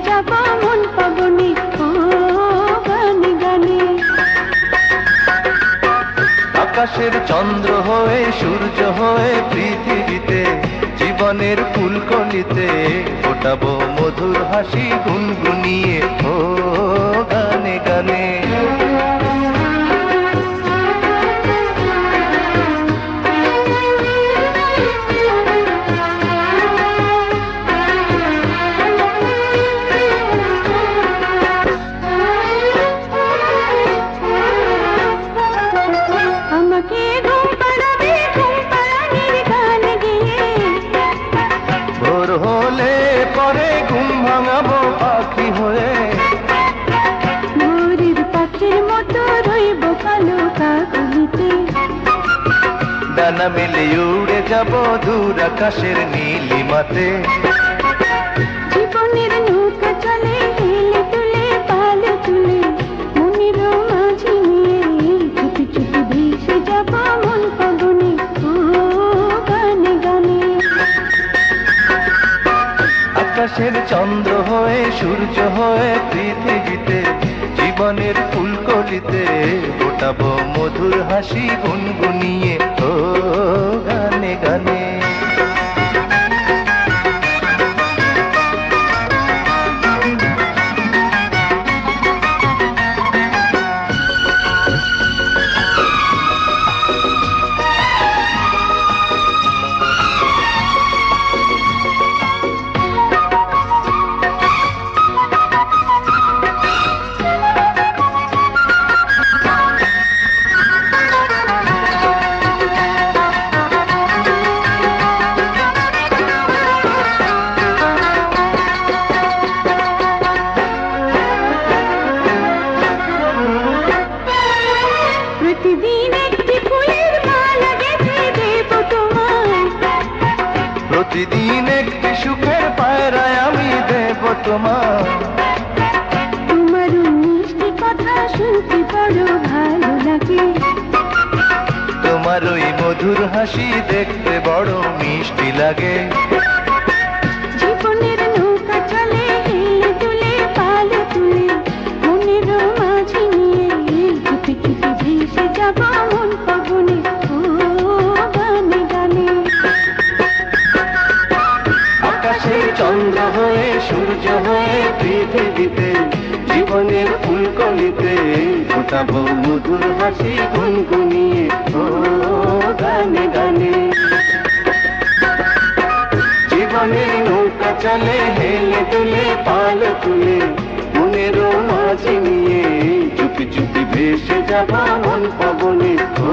যাব মন পাবনে ও গানে গানে। আকাশের চন্দ্র হয়ে সূর্য হয়ে পৃথিবীতে জীবনের ফুলকলিতে ফোটাবো মধুর হাসি গুনগুনিয়ে ও গানে গানে। ভোর হলে পরে ঘুম ভাঙাবো পাখি হয়ে, ভোরের পাখির মতো রইব কালো কাকলিতে। ডানা মেলে উড়ে যাব দূর আকাশের নীলিমাতে। জীবনের নৌকা চলে হেলে তুলে পাল তুলে মনের মাঝি নিয়ে চুপি চুপি ভেসে যাব মন পাবনে ও গানে গানে। আকাশের চন্দ্র হয়ে সূর্য হয়ে পৃথিবীতে জীবনের ফুলকলিতে ফোটাবো মধুর হাসি গুনগুনিয়ে ও গানে গানে। প্রতিদিন একটি ফুলের মালা গেঁথে দেব তোমায়, প্রতিদিন একটি সুখের পায়রায় আমি দেব তোমার। তোমার মিষ্টি কথা শুনতে বড় ভালো লাগে, তোমার ওই মধুর হাসি দেখতে বড় মিষ্টি লাগে। জীবনের নৌকা চলে হেলে তুলে পাল তুলে মনের মাঝি নিয়ে চুপি চুপি ভেসে যাব মন পাবনে ও গানে গানে। আকাশের চন্দ্র হয়ে সূর্য হয়ে পৃথিবীতে জীবনের ফুলকলিতে ফোটাবো মধুর হাসি গুনগুনিয়ে ও গানে গানে। জীবনের নৌকা চলে হেলে তুলে পাল তুলে মনের মাঝি নিয়ে চুপি চুপি ভেসে যাব মন পাবনে ও